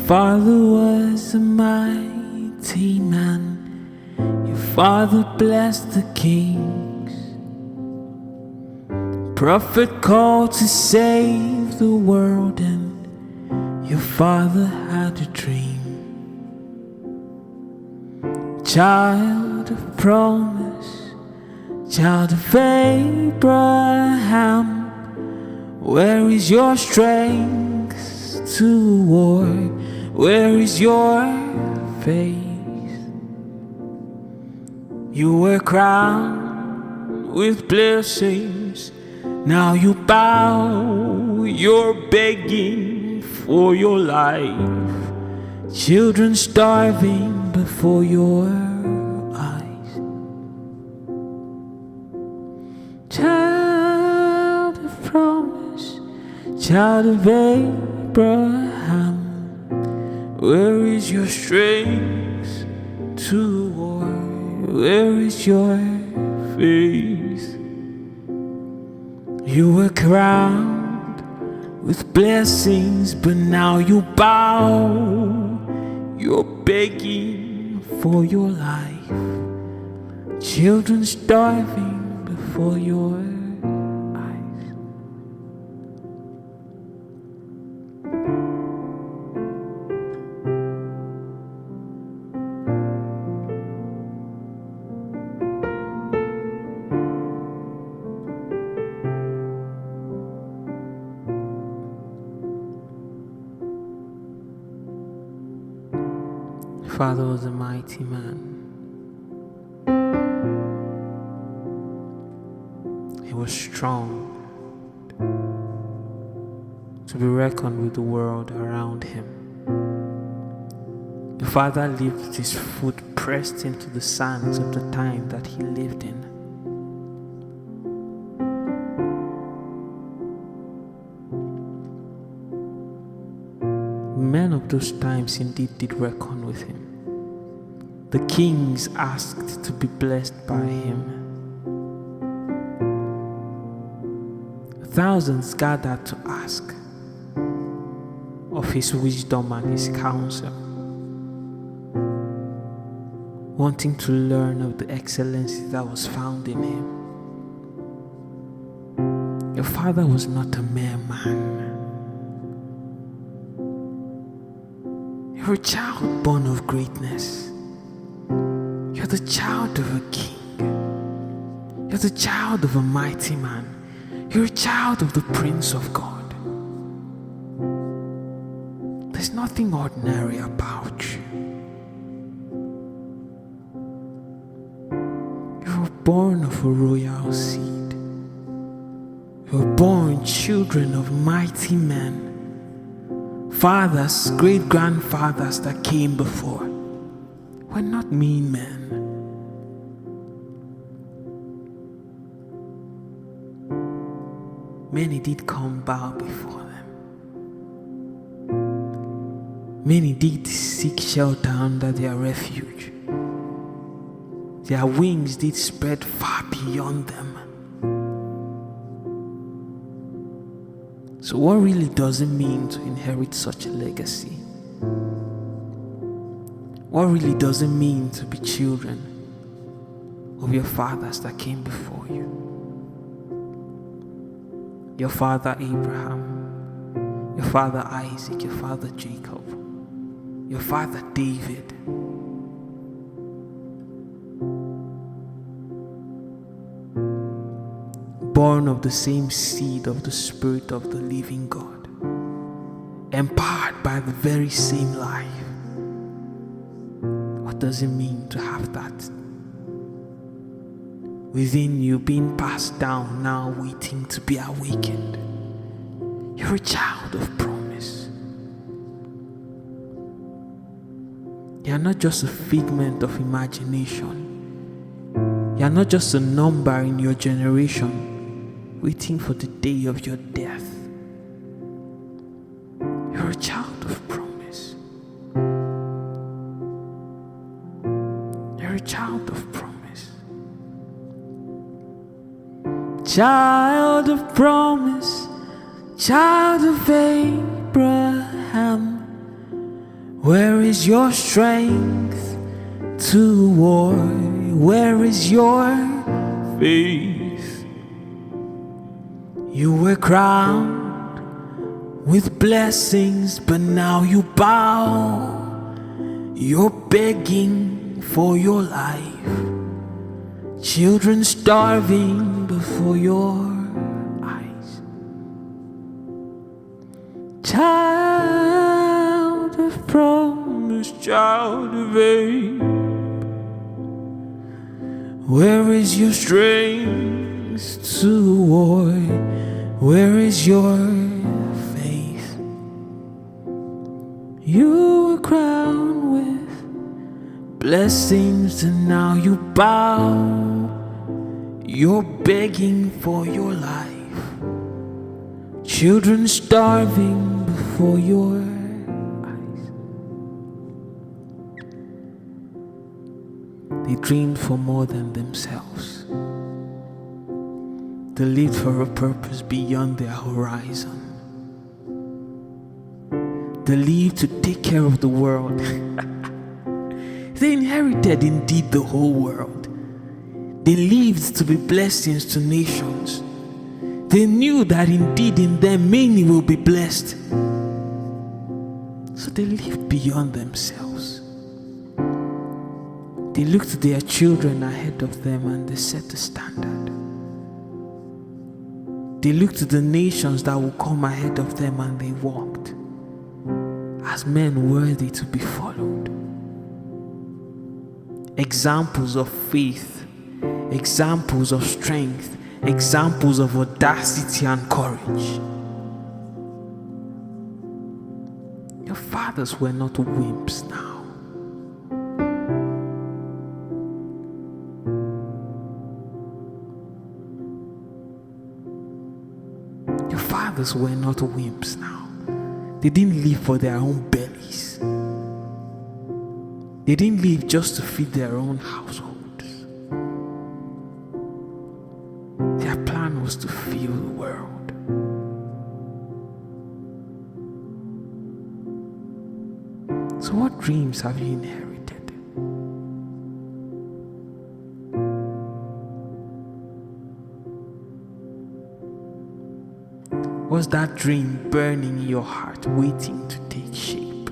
father was a mighty man. Your father blessed the kings. Prophet called to save the world, and your father had a dream. Child of promise, child of Abraham, where is your strength to war? Where is your faith? You were crowned with blessings, now you bow, you're begging for your life. Children starving before your eyes. Child of promise, child of Abraham, where is your strength to war? Where is your faith? You were crowned with blessings, but now you bow. You're begging for your life. Children starving before your eyes. Father was a mighty man. He was strong to be reckoned with the world around him. The father lived his foot pressed into the sands of the time that he lived in. Men of those times indeed did reckon with him. The kings asked to be blessed by him. Thousands gathered to ask of his wisdom and his counsel, wanting to learn of the excellency that was found in him. Your father was not a mere man. You're a child born of greatness. You're the child of a king. You're the child of a mighty man. You're a child of the Prince of God. There's nothing ordinary about you. You were born of a royal seed. You were born children of mighty men. Fathers, great-grandfathers that came before were not mean men. Many did come bow before them. Many did seek shelter under their refuge. Their wings did spread far beyond them. So what really does it mean to inherit such a legacy? What really does it mean to be children of your fathers that came before you? Your father Abraham, your father Isaac, your father Jacob, your father David. Born of the same seed of the Spirit of the living God, empowered by the very same life. What does it mean to have that within you, being passed down, now waiting to be awakened? You're a child of promise. You're not just a figment of imagination. You're not just a number in your generation waiting for the day of your death. You're a child of promise. You're a child of promise. Child of promise, child of Abraham, Where is your strength to war? Where is your faith? You were crowned with blessings, but now you bow. You're begging for your life. Children starving before your eyes. Child of promise, child of aim. Where is your strength to war? Where is your faith? You were crowned with blessings and now you bow. You're begging for your life. Children starving before your eyes. They dreamed for more than themselves. They lived for a purpose beyond their horizon. They lived to take care of the world. They inherited indeed the whole world. They lived to be blessings to nations. They knew that indeed in them many will be blessed. So they lived beyond themselves. They looked at their children ahead of them and they set the standard. They looked at the nations that will come ahead of them and they walked as men worthy to be followed. Examples of faith, examples of strength, examples of audacity and courage. Your fathers were not wimps now. Your fathers were not wimps now. They didn't live for their own bellies. They didn't live just to feed their own households. Their plan was to fill the world. So what dreams have you inherited? Was that dream burning in your heart, waiting to take shape?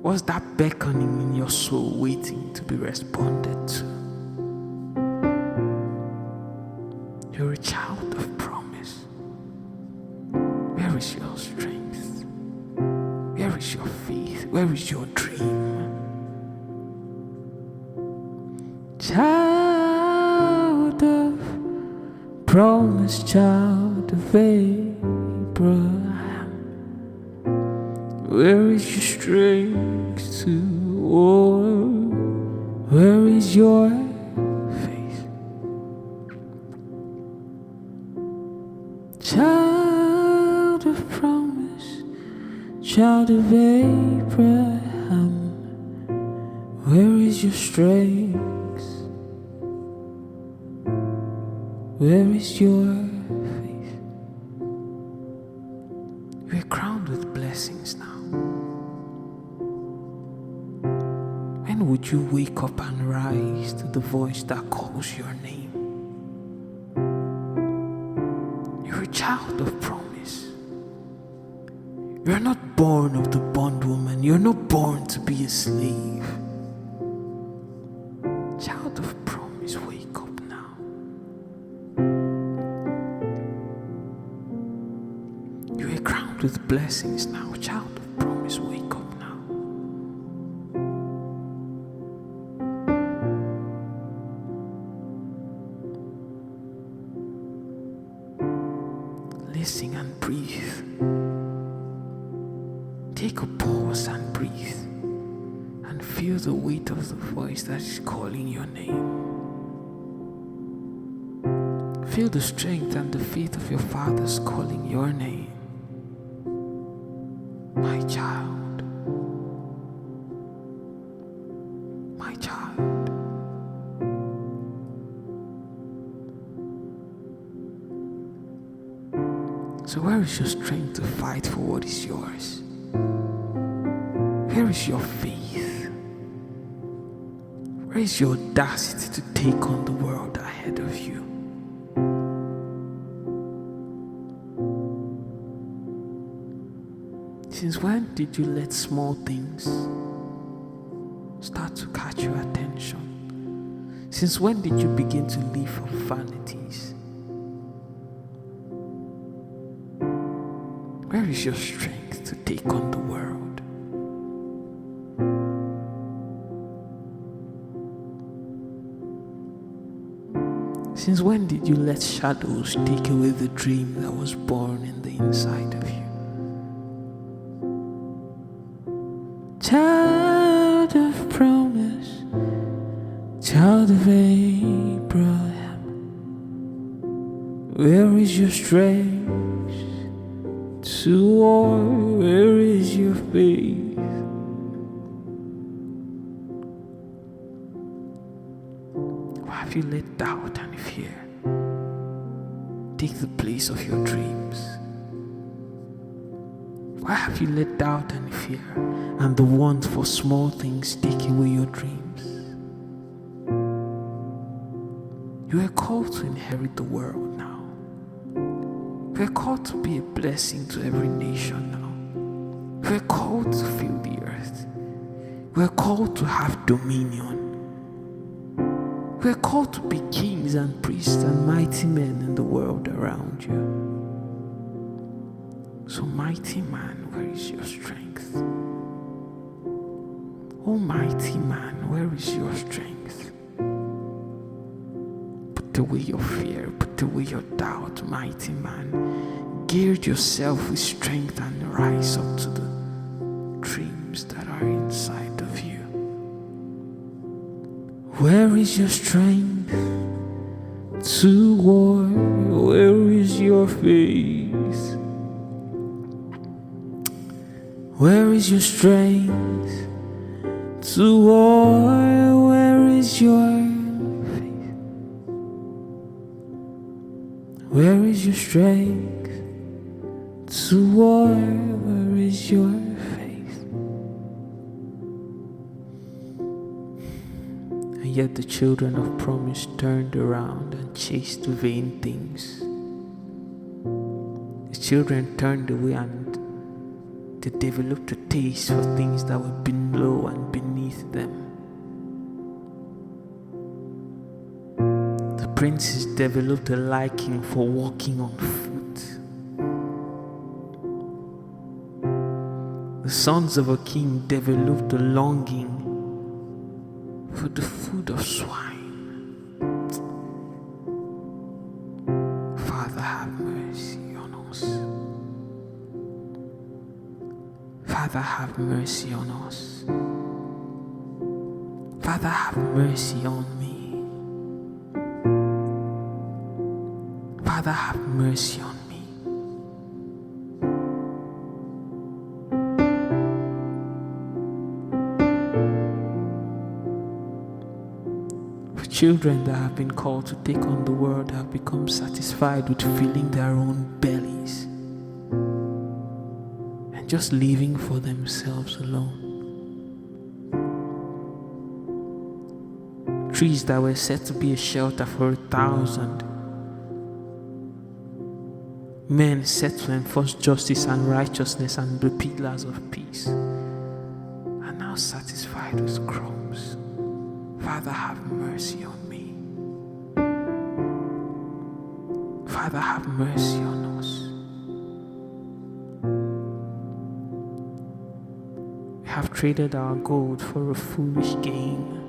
Was that beckoning in your soul, waiting to be responded to? You're a child of promise. Where is your strength? Where is your faith? Where is your dream? Child of promise, child of Abraham. Where is your strength to war? Where is your faith? Child of promise, child of Abraham. Where is your strength? Where is your faith? We're crowned with blessings now. When would you wake up and rise to the voice that calls your name? You're a child of promise. You're not born of the bondwoman. You're not born to be a slave. Child of promise, wake up now. You are crowned with blessings now. Child of promise, wake up now. Listen and breathe. Take a pause and breathe. And feel the weight of the voice that is calling your name. Feel the strength and the faith of your fathers calling your name. My child. My child. So where is your strength to fight for what is yours? Where is your faith? Where is your audacity to take on the world ahead of you? Since when did you let small things start to catch your attention? Since when did you begin to live for vanities? Where is your strength to take on the world? Since when did you let shadows take away the dream that was born in the inside of you? Child of promise, child of Abraham, where is your strength to war? Where is your faith? Why have you let doubt and fear take the place of your dreams? Why have you let doubt and fear and the want for small things take away your dreams? You are called to inherit the world now. We are called to be a blessing to every nation now. We are called to fill the earth. We are called to have dominion. We are called to be kings and priests and mighty men in the world around you. So mighty man, where is your strength? Oh mighty man, where is your strength? Put away your fear, put away your doubt, mighty man. Gird yourself with strength and rise up to the dreams that are inside of you. Where is your strength to war? Where is your faith? Where is your strength to war? Where is your faith? Where is your strength to war? Where is your faith? And yet the children of promise turned around and chased vain things. The children turned away and they developed a taste for things that were below and beneath them. The princes developed a liking for walking on foot. The sons of a king developed a longing for the food of swine. Father, have mercy on us. Father, have mercy on us. Father, have mercy on me. Father, have mercy on me. For children that have been called to take on the world have become satisfied with filling their own bellies and just living for themselves alone. Trees that were set to be a shelter for 1,000 men set to enforce justice and righteousness and be pillars of peace are now satisfied with crumbs. Father, have mercy on me. Father, have mercy on us. We have traded our gold for a foolish gain.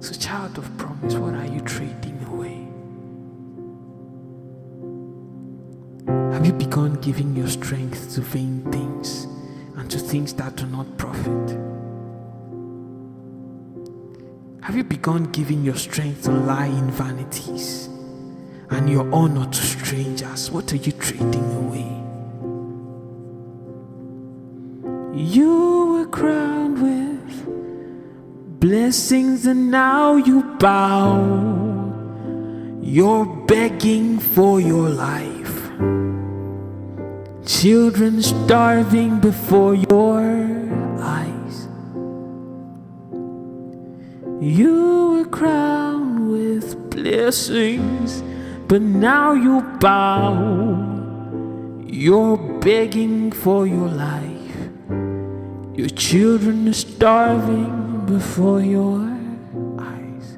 So, child of promise, what are you trading away? Have you begun giving your strength to vain things and to things that do not profit? Have you begun giving your strength to lie in vanities and your honor to strangers? What are you trading away? You were crowned with blessings and now you bow. You're begging for your life. Children starving before your eyes. You were crowned with blessings, but now you bow. You're begging for your life. Your children are starving before your eyes.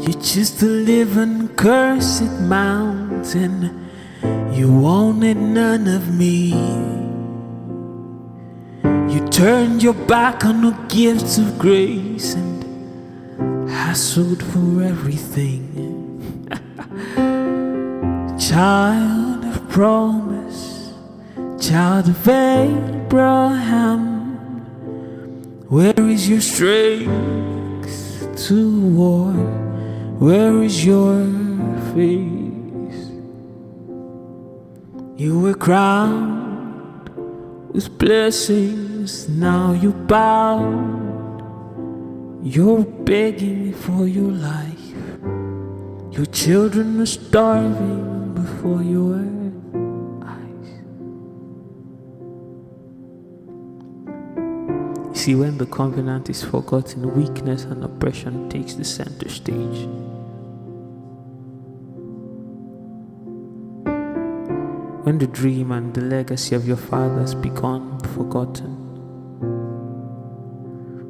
You're just a living cursed mountain. You wanted none of me. You turned your back on the gifts of grace and hassled for everything. Child of promise, child of Abraham, where is your strength to war? Where is your face? You were crowned with blessings, now you bow. You're begging for your life. Your children are starving before your eyes. You see, when the covenant is forgotten, weakness and oppression takes the center stage. When the dream and the legacy of your fathers become forgotten,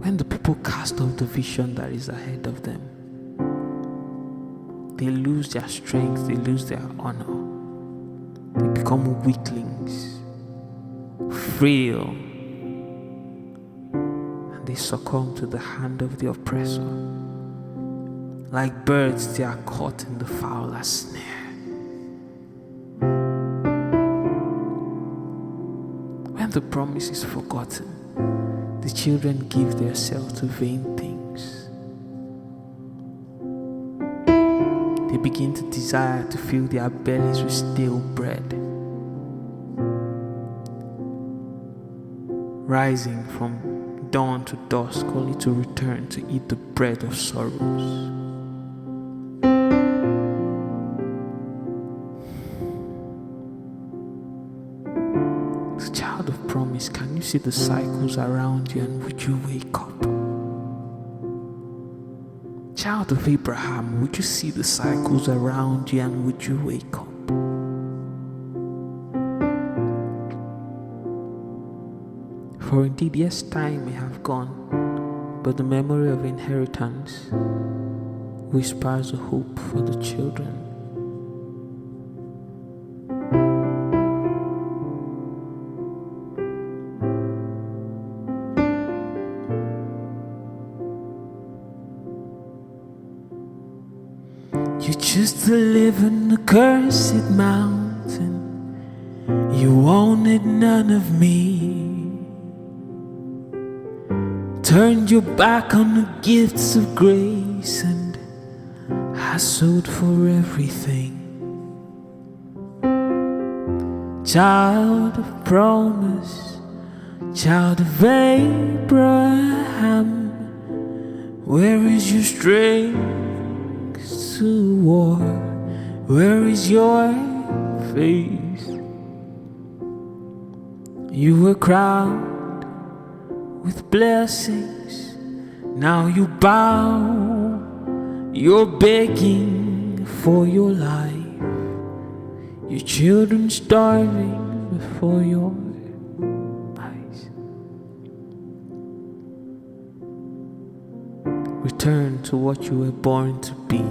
when the people cast off the vision that is ahead of them, they lose their strength, they lose their honor, they become weaklings, frail, and they succumb to the hand of the oppressor. Like birds, they are caught in the fowler's snare. When the promise is forgotten, the children give themselves to vain things. They begin to desire to fill their bellies with stale bread, rising from dawn to dusk only to return to eat the bread of sorrows. As a child of promise, can you see the cycles around you, and would you wake up? Child of Abraham, would you see the cycles around you, and would you wake up? For indeed, yes, time may have gone, but the memory of inheritance whispers a hope for the children. You choose to live in a cursed mountain. You wanted none of me. Turned your back on the gifts of grace and hassled for everything. Child of promise, child of Abraham, where is your strength to war? Where is your face? You were crowned with blessings, now you bow. You're begging for your life. Your children starving before your eyes. Return to what you were born to be.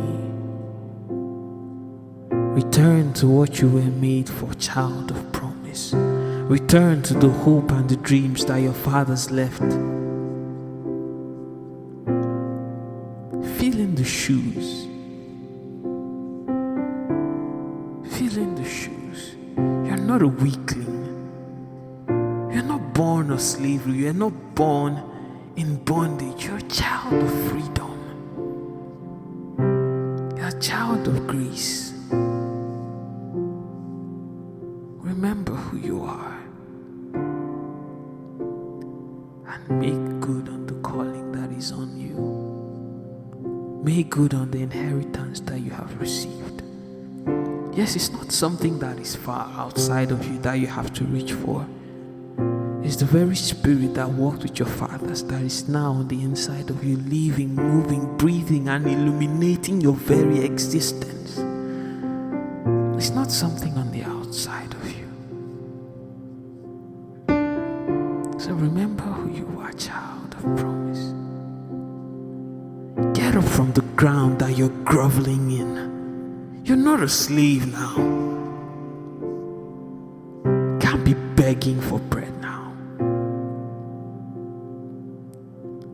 Return to what you were made for, child of promise. Return to the hope and the dreams that your fathers left. Fill in the shoes. Fill in the shoes. You're not a weakling. You're not born of slavery. You're not born in bondage. You're a child of freedom. You're a child of grace. Remember who you are and make good on the calling that is on you. Make good on the inheritance that you have received. Yes, it's not something that is far outside of you that you have to reach for. It's the very spirit that walked with your fathers that is now on the inside of you, living, moving, breathing, and illuminating your very existence. It's not something on the outside of you. So remember who you are, child of promise. Get up from the ground that you're groveling in. You're not a slave now. Can't be begging for bread now.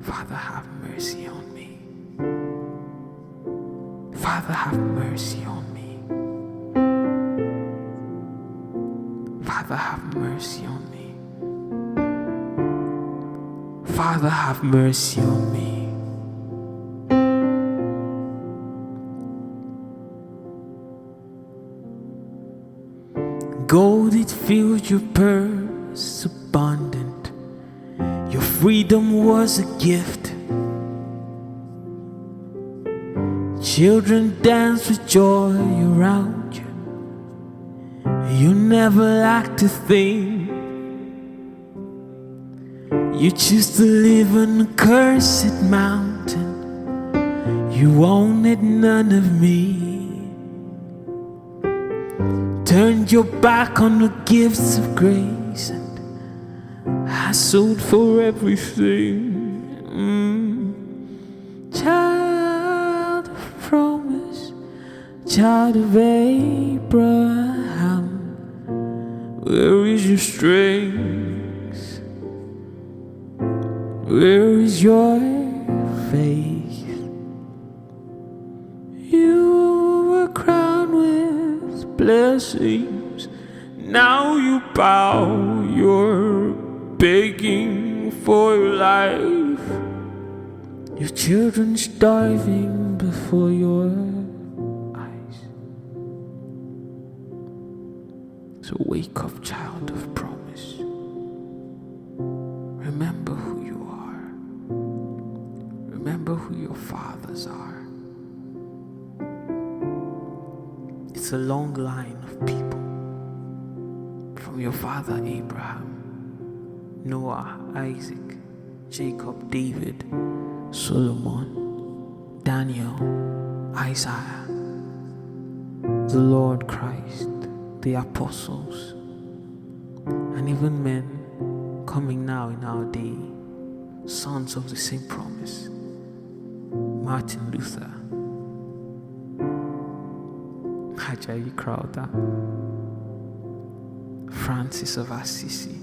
Father, have mercy on me. Father, have mercy on me. Father, have mercy on me. Father, have mercy on me. Gold, it filled your purse abundant. Your freedom was a gift. Children dance with joy around you. You never lacked a thing. You choose to live on a cursed mountain. You wanted none of me. Turned your back on the gifts of grace and hassled for everything. Child of promise, child of Abraham, where is your strength? Where is your faith? You were crowned with blessings. Now you bow, you're begging for your life. Your children starving before your eyes. So wake up, child of promise. Remember who you are. Remember who your fathers are. It's a long line of people. From your father Abraham, Noah, Isaac, Jacob, David, Solomon, Daniel, Isaiah, the Lord Christ, the apostles, and even men coming now in our day, sons of the same promise. Martin Luther, Ajayi Crowther, Francis of Assisi,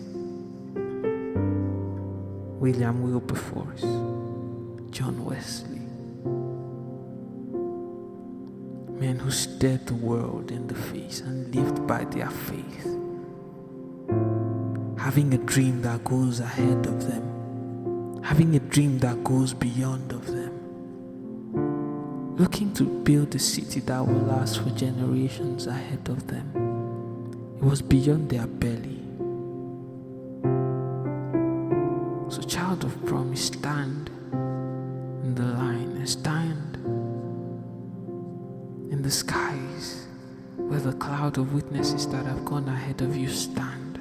William Wilberforce, John Wesley. Men who stared the world in the face and lived by their faith, having a dream that goes ahead of them, having a dream that goes beyond of them, looking to build a city that will last for generations ahead of them. It was beyond their belly. So, child of promise, stand in the line and stand in the skies where the cloud of witnesses that have gone ahead of you stand.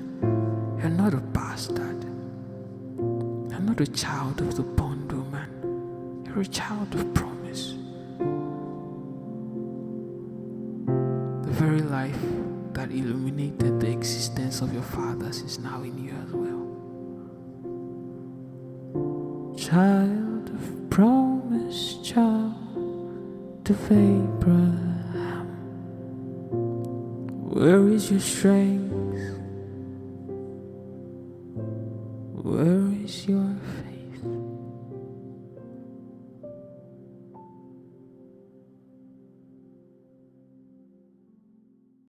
You're not a bastard. You're not a child of the bondwoman. You're a child of promise. The very life that illuminated the existence of your fathers is now in you as well. Child of promise, child of Abraham, where is your strength? Where is your faith?